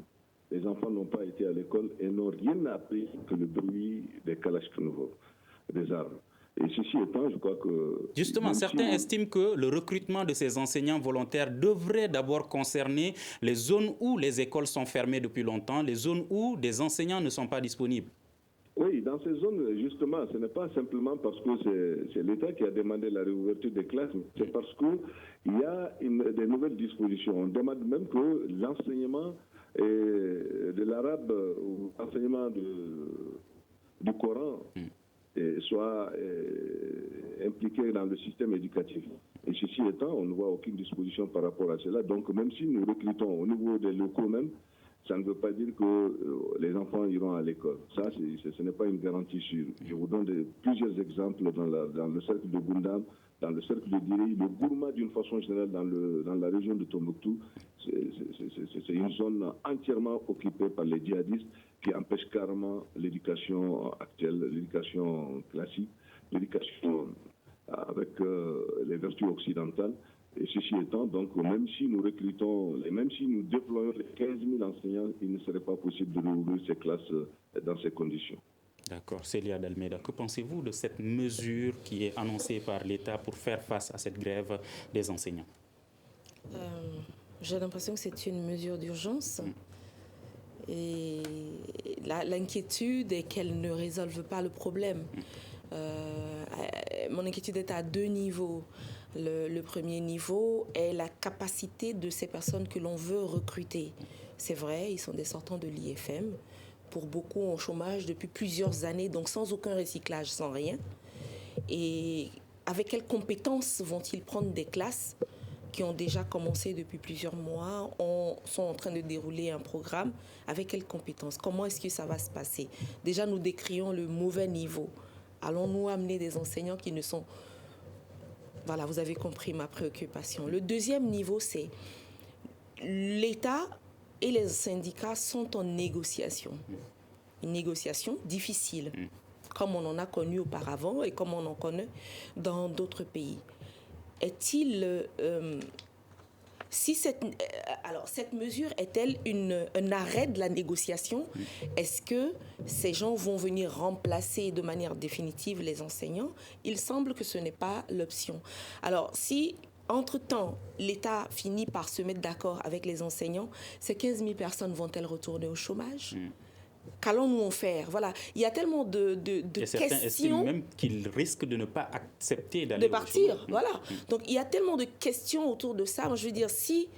E: les enfants n'ont pas été à l'école et n'ont rien appris que le bruit des kalachnikovs, des armes. Et ceci étant, je crois que...
B: Justement, certains estiment que le recrutement de ces enseignants volontaires devrait d'abord concerner les zones où les écoles sont fermées depuis longtemps, les zones où des enseignants ne sont pas disponibles.
E: Oui, dans ces zones, justement, ce n'est pas simplement parce que c'est l'État qui a demandé la réouverture des classes, c'est parce qu'il y a des nouvelles dispositions. On demande même que l'enseignement de l'arabe ou l'enseignement du Coran soit impliqué dans le système éducatif. Et ceci étant, on ne voit aucune disposition par rapport à cela. Donc, même si nous recrutons au niveau des locaux même, ça ne veut pas dire que les enfants iront à l'école. Ça, ce n'est pas une garantie sûre. Je vous donne plusieurs exemples dans le cercle de Gundam, dans le cercle de Diri, le Gourma d'une façon générale dans la région de Tombouctou. C'est une zone entièrement occupée par les djihadistes qui empêchent carrément l'éducation actuelle, l'éducation classique, l'éducation avec les vertus occidentales. Et ceci étant, donc, même si nous recrutons, et même si nous déployons les 15 000 enseignants, il ne serait pas possible de rouvrir ces classes dans ces conditions.
B: D'accord. Célia Dalmeida, que pensez-vous de cette mesure qui est annoncée par l'État pour faire face à cette grève des enseignants?
C: J'ai l'impression que c'est une mesure d'urgence. Et l'inquiétude est qu'elle ne résolve pas le problème. Mon inquiétude est à deux niveaux. Le premier niveau est la capacité de ces personnes que l'on veut recruter. C'est vrai, ils sont des sortants de l'IFM. Pour beaucoup, en chômage depuis plusieurs années, donc sans aucun recyclage, sans rien. Et avec quelles compétences vont-ils prendre des classes qui ont déjà commencé depuis plusieurs mois, sont en train de dérouler un programme? Avec quelles compétences? Comment est-ce que ça va se passer? Déjà, nous décrions le mauvais niveau. Allons-nous amener des enseignants qui ne sont... Voilà, vous avez compris ma préoccupation. Le deuxième niveau, c'est l'État et les syndicats sont en négociation. Une négociation difficile, comme on en a connu auparavant et comme on en connaît dans d'autres pays. Est-il... cette mesure est-elle un arrêt de la négociation? Est-ce que ces gens vont venir remplacer de manière définitive les enseignants? Il semble que ce n'est pas l'option. Alors, si, entre-temps, l'État finit par se mettre d'accord avec les enseignants, ces 15 000 personnes vont-elles retourner au chômage? Qu'allons-nous en faire? Voilà, il y a tellement de
B: certains
C: questions.
B: Estiment même qu'ils risquent de ne pas accepter d'aller
C: de partir, voilà. Donc il y a tellement de questions autour de ça. Moi, je veux dire, si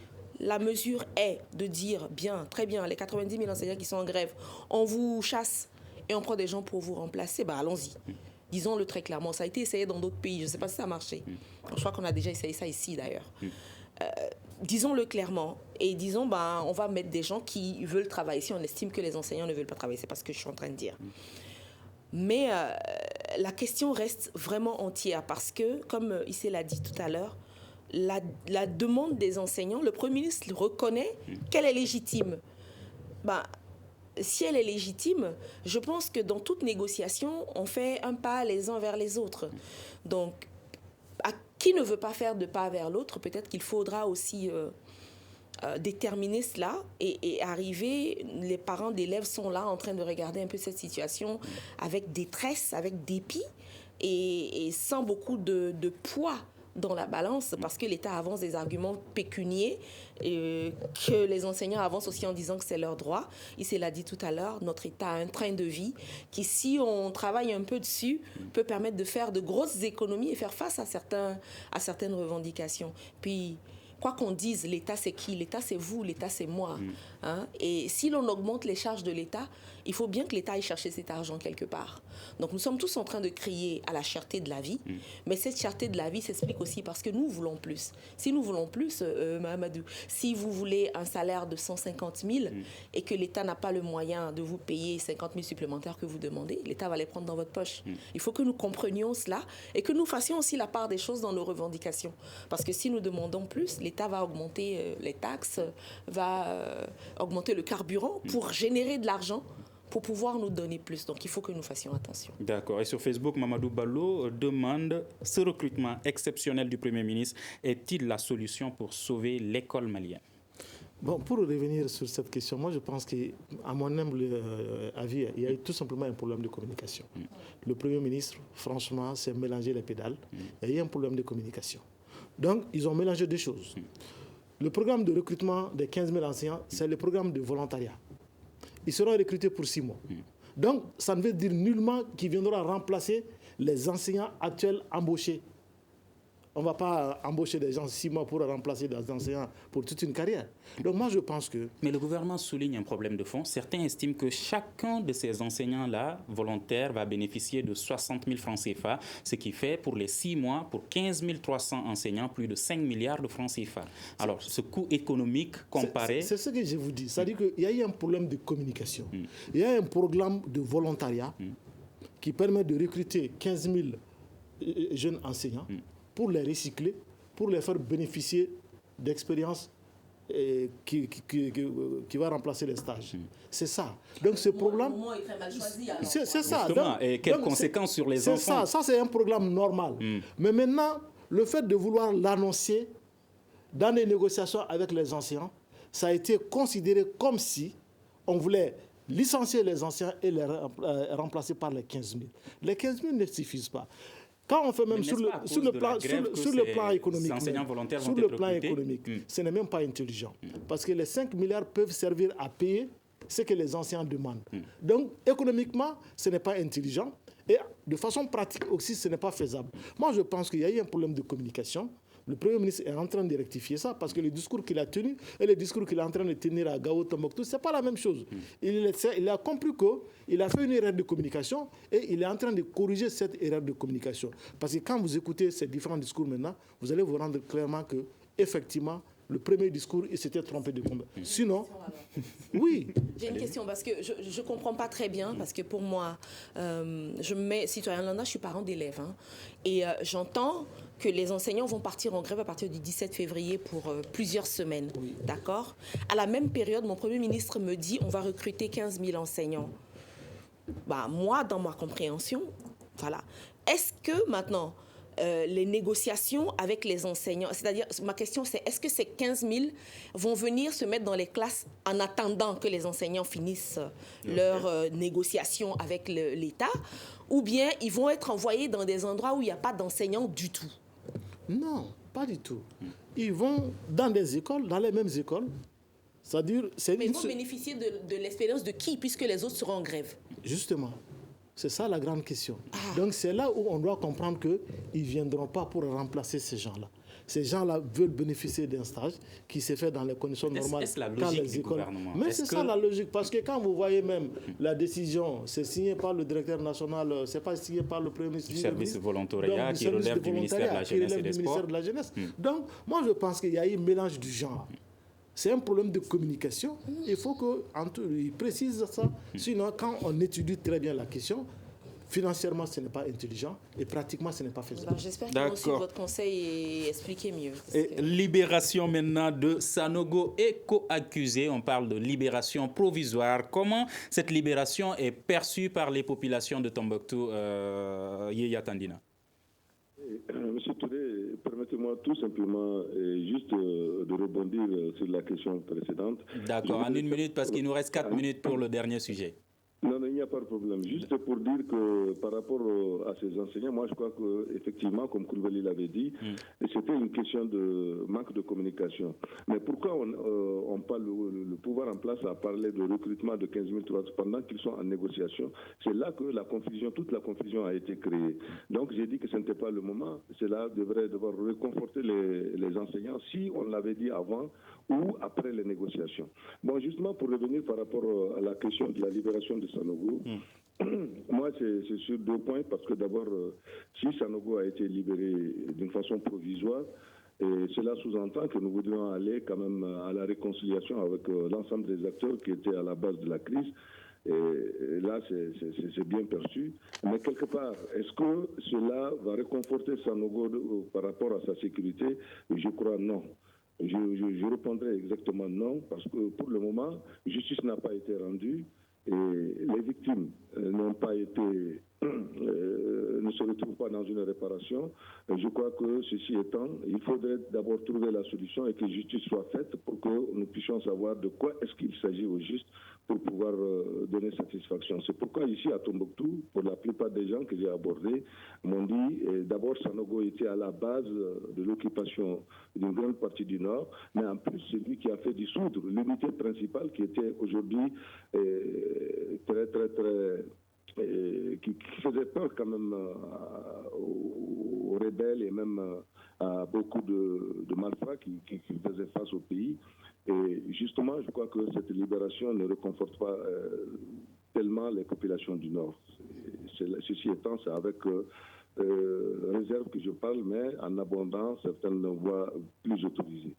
C: la mesure est de dire, bien, très bien, les 90 000 enseignants qui sont en grève, on vous chasse et on prend des gens pour vous remplacer, bah allons-y. Disons-le très clairement. Ça a été essayé dans d'autres pays. Je ne sais pas si ça a marché. Je crois qu'on a déjà essayé ça ici, d'ailleurs. Disons-le clairement et disons, on va mettre des gens qui veulent travailler. Si on estime que les enseignants ne veulent pas travailler, c'est pas ce que je suis en train de dire. Mais la question reste vraiment entière parce que, comme Issé l'a dit tout à l'heure, la demande des enseignants, le Premier ministre reconnaît qu'elle est légitime. Si elle est légitime, je pense que dans toute négociation, on fait un pas les uns vers les autres. Donc, à qui ne veut pas faire de pas vers l'autre, peut-être qu'il faudra aussi déterminer cela et arriver, les parents d'élèves sont là en train de regarder un peu cette situation avec détresse, avec dépit et sans beaucoup de poids dans la balance, parce que l'État avance des arguments pécuniers que les enseignants avancent aussi en disant que c'est leur droit. Il se l'a dit tout à l'heure, notre État a un train de vie qui, si on travaille un peu dessus, peut permettre de faire de grosses économies et faire face à certaines revendications. Puis, quoi qu'on dise, l'État c'est qui? L'État c'est vous, l'État c'est moi. Hein? Et si l'on augmente les charges de l'État, il faut bien que l'État aille chercher cet argent quelque part. Donc nous sommes tous en train de crier à la cherté de la vie, mais cette cherté de la vie s'explique aussi parce que nous voulons plus. Si nous voulons plus, Mahamadou, si vous voulez un salaire de 150 000 et que l'État n'a pas le moyen de vous payer 50 000 supplémentaires que vous demandez, l'État va les prendre dans votre poche. Il faut que nous comprenions cela et que nous fassions aussi la part des choses dans nos revendications. Parce que si nous demandons plus, l'État va augmenter les taxes, va augmenter le carburant pour générer de l'argent, pour pouvoir nous donner plus. Donc, il faut que nous fassions attention.
B: D'accord. Et sur Facebook, Mamadou Ballo demande, ce recrutement exceptionnel du Premier ministre est-il la solution pour sauver l'école malienne?
D: Bon, pour revenir sur cette question, moi je pense qu'à mon humble avis, il y a eu tout simplement un problème de communication. Le Premier ministre, franchement, s'est mélangé les pédales. Il y a eu un problème de communication. Donc, ils ont mélangé deux choses. Le programme de recrutement des 15 000 enseignants, c'est le programme de volontariat. Ils seront recrutés pour 6 mois. Donc, ça ne veut dire nullement qu'ils viendront remplacer les enseignants actuels embauchés. On ne va pas embaucher des gens 6 mois pour remplacer des enseignants pour toute une carrière. Donc moi, je pense que...
B: Mais le gouvernement souligne un problème de fond. Certains estiment que chacun de ces enseignants-là, volontaires, va bénéficier de 60 000 francs CFA, ce qui fait pour les 6 mois, pour 15 300 enseignants, plus de 5 milliards de francs CFA. Alors, ce coût économique comparé...
D: C'est ce que je vous dis. C'est-à-dire qu'il y a eu un problème de communication. Il y a un programme de volontariat qui permet de recruter 15 000 jeunes enseignants pour les recycler, pour les faire bénéficier d'expériences qui va remplacer les stages. C'est ça. Donc ce programme...
C: Le moment est très mal choisi.
D: C'est ça.
B: Donc, et quelles conséquences sur les enfants?
D: Ça c'est un programme normal. Mais maintenant, le fait de vouloir l'annoncer dans les négociations avec les enseignants, ça a été considéré comme si on voulait licencier les enseignants et les remplacer par les 15 000. Les 15 000 ne suffisent pas. Quand on fait même sur le plan économique, ce n'est même pas intelligent. Parce que les 5 milliards peuvent servir à payer ce que les enseignants demandent. Donc, économiquement, ce n'est pas intelligent. Et de façon pratique aussi, ce n'est pas faisable. Moi, je pense qu'il y a eu un problème de communication. Le Premier ministre est en train de rectifier ça parce que le discours qu'il a tenu et le discours qu'il est en train de tenir à Gao Tombouctou, ce n'est pas la même chose. Il a compris qu'il a fait une erreur de communication et il est en train de corriger cette erreur de communication. Parce que quand vous écoutez ces différents discours maintenant, vous allez vous rendre clairement que, effectivement, le premier discours, il s'était trompé de combat. Sinon, oui.
C: J'ai une question parce que je ne comprends pas très bien, parce que pour moi, je me mets citoyen lambda, je suis parent d'élèves. Hein, et j'entends que les enseignants vont partir en grève à partir du 17 février pour plusieurs semaines. Oui. D'accord? À la même période, mon Premier ministre me dit on va recruter 15 000 enseignants. Moi, dans ma compréhension, voilà. Est-ce que maintenant... les négociations avec les enseignants. C'est-à-dire, ma question, c'est est-ce que ces 15 000 vont venir se mettre dans les classes en attendant que les enseignants finissent leurs négociations avec l'État, ou bien ils vont être envoyés dans des endroits où il n'y a pas d'enseignants du tout?
D: Non, pas du tout. Ils vont dans des écoles, dans les mêmes écoles. C'est-à-dire,
C: mais ils vont bénéficier de l'expérience de qui, puisque les autres seront en grève?
D: Justement. C'est ça la grande question. Donc c'est là où on doit comprendre qu'ils ne viendront pas pour remplacer ces gens-là. Ces gens-là veulent bénéficier d'un stage qui s'est fait dans les conditions normales.
B: Est-ce la logique du gouvernement?
D: Mais c'est ça la logique, parce que quand vous voyez même la décision, c'est signé par le directeur national, c'est pas signé par le Premier ministre.
B: Du service volontariat qui relève du ministère de la Jeunesse et des Sports.
D: Donc moi je pense qu'il y a eu un mélange du genre. C'est un problème de communication. Il faut qu'il précise ça. Sinon, quand on étudie très bien la question, financièrement, ce n'est pas intelligent et pratiquement, ce n'est pas faisable.
C: Alors, j'espère qu'ils vont suivre votre conseil et expliquer mieux.
B: Et libération maintenant de Sanogo et co-accusés. On parle de libération provisoire. Comment cette libération est perçue par les populations de Tombouctou, Yaya Tandina?
E: Monsieur Touré, permettez-moi tout simplement juste de rebondir sur la question précédente.
B: D'accord, en 1 minute parce qu'il nous reste 4 minutes pour le dernier sujet.
E: Non, il n'y a pas de problème. Juste pour dire que par rapport à ces enseignants, moi je crois qu'effectivement, comme Koulibaly l'avait dit, c'était une question de manque de communication. Mais pourquoi on parle, le pouvoir en place a parlé de recrutement de 15 300 pendant qu'ils sont en négociation? C'est là que toute la confusion a été créée. Donc j'ai dit que ce n'était pas le moment. Cela devrait devoir réconforter les enseignants si on l'avait dit avant ou après les négociations. Bon, justement pour revenir par rapport à la question de la libération de Sanogo, moi c'est sur 2 points, parce que d'abord, si Sanogo a été libéré d'une façon provisoire, et cela sous-entend que nous voudrions aller quand même à la réconciliation avec l'ensemble des acteurs qui étaient à la base de la crise. Et là, c'est bien perçu. Mais quelque part, est-ce que cela va réconforter Sanogo par rapport à sa sécurité? Je crois non. Je répondrai exactement non, parce que pour le moment, justice n'a pas été rendue et les victimes n'ont pas été, ne se retrouvent pas dans une réparation. Je crois que ceci étant, il faudrait d'abord trouver la solution et que justice soit faite pour que nous puissions savoir de quoi est-ce qu'il s'agit au juste pour pouvoir donner satisfaction. C'est pourquoi ici à Tombouctou, pour la plupart des gens que j'ai abordés, m'ont dit d'abord Sanogo était à la base de l'occupation d'une grande partie du Nord, mais en plus c'est lui qui a fait dissoudre l'unité principale qui était aujourd'hui qui faisait peur quand même aux rebelles et même à beaucoup de malfrats qui faisaient face au pays. Et justement, je crois que cette libération ne réconforte pas tellement les populations du Nord. Ceci étant, c'est avec réserve que je parle, mais en abondance, certaines voix plus autorisées.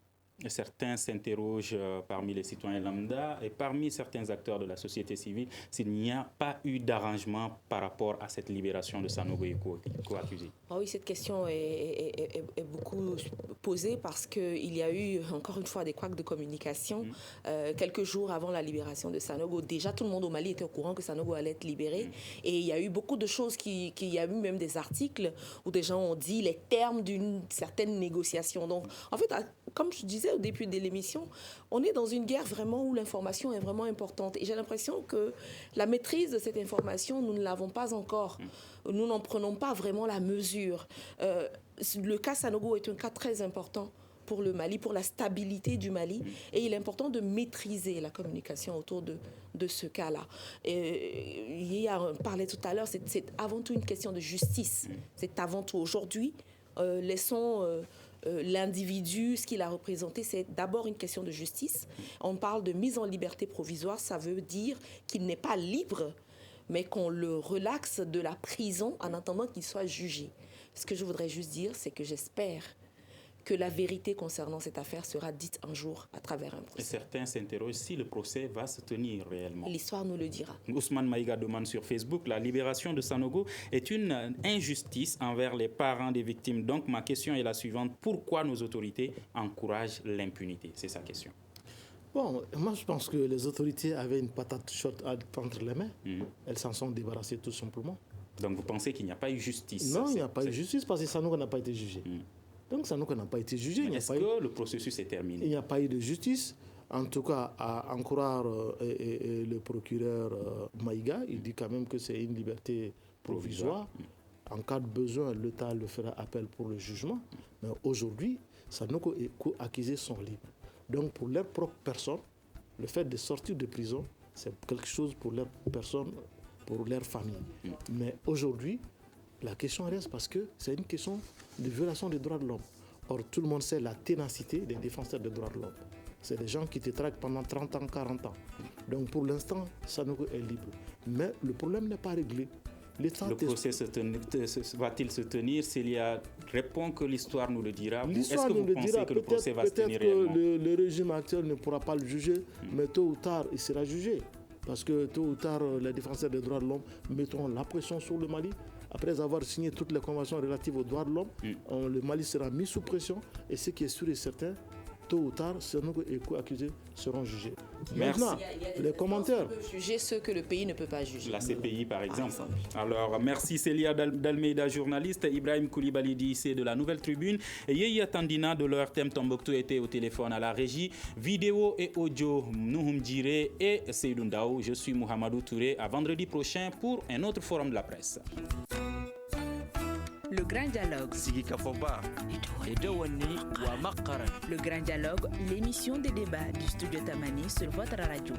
B: Et certains s'interrogent parmi les citoyens lambda et parmi certains acteurs de la société civile s'il n'y a pas eu d'arrangement par rapport à cette libération de Sanogo et co-accusés.
C: Ah oui, cette question est beaucoup posée parce qu'il y a eu, encore une fois, des couacs de communication. Quelques jours avant la libération de Sanogo, déjà tout le monde au Mali était au courant que Sanogo allait être libéré. Et il y a eu beaucoup de choses, il y a eu même des articles où des gens ont dit les termes d'une certaine négociation. Donc, en fait, comme je disais au début de l'émission, on est dans une guerre vraiment où l'information est vraiment importante. Et j'ai l'impression que la maîtrise de cette information, nous ne l'avons pas encore. Nous n'en prenons pas vraiment la mesure. Le cas Sanogo est un cas très important pour le Mali, pour la stabilité du Mali. Et il est important de maîtriser la communication autour de ce cas-là. On parlait tout à l'heure, c'est avant tout une question de justice. C'est avant tout aujourd'hui. Laissons l'individu, ce qu'il a représenté, c'est d'abord une question de justice. On parle de mise en liberté provisoire, ça veut dire qu'il n'est pas libre, mais qu'on le relaxe de la prison en attendant qu'il soit jugé. Ce que je voudrais juste dire, c'est que j'espère que la vérité concernant cette affaire sera dite un jour à travers un procès.
B: Et certains s'interrogent si le procès va se tenir réellement.
C: L'histoire nous le dira.
B: Ousmane Maïga demande sur Facebook, la libération de Sanogo est une injustice envers les parents des victimes. Donc ma question est la suivante, pourquoi nos autorités encouragent l'impunité? C'est sa question.
D: Bon, moi je pense que les autorités avaient une patate chaude entre les mains. Elles s'en sont débarrassées tout simplement.
B: Donc vous pensez qu'il n'y a pas eu justice?
D: Non, il n'y a pas eu justice parce que Sanogo n'a pas été jugé. Donc Sanogo n'a pas été jugé.
B: Est-ce que le processus est terminé?
D: Il n'y a pas eu de justice. En tout cas, à en croire le procureur Maïga, il dit quand même que c'est une liberté provisoire. En cas de besoin, l'État le fera appel pour le jugement. Mais aujourd'hui, Sanogo et co-accusés sont libres. Donc pour leur propre personne, le fait de sortir de prison, c'est quelque chose pour leur personne, pour leur famille. Mais aujourd'hui, la question reste parce que c'est une question de violation des droits de l'homme. Or, tout le monde sait la ténacité des défenseurs des droits de l'homme. C'est des gens qui te traquent pendant 30 ans, 40 ans. Donc, pour l'instant, Sanogo est libre. Mais le problème n'est pas réglé.
B: Le procès va-t-il se tenir? Célia répond que l'histoire nous le dira. Est-ce que vous pensez que le procès va se tenir réellement?
D: Peut-être que le régime actuel ne pourra pas le juger, mais tôt ou tard, il sera jugé. Parce que tôt ou tard, les défenseurs des droits de l'homme mettront la pression sur le Mali. Après avoir signé toutes les conventions relatives aux droits de l'homme, le Mali sera mis sous pression. Et ce qui est sûr et certain, tôt ou tard, Sanogo et co-accusés seront jugés.
B: Merci.
D: Maintenant, les commentaires.
C: On peut juger ceux que le pays ne peut pas juger.
B: La CPI, par exemple. Alors, merci Célia Dalmeida, journaliste, Ibrahim Koulibaly d'IC de la Nouvelle Tribune, et Yeya Tandina de leur thème Tombouctou était au téléphone à la régie, vidéo et audio, Nouhoum Djire et Seydou Ndaou. Je suis Mohamedou Touré. À vendredi prochain pour un autre forum de la presse.
A: Le grand dialogue. Le grand dialogue, l'émission des débats du studio Tamani sur votre radio.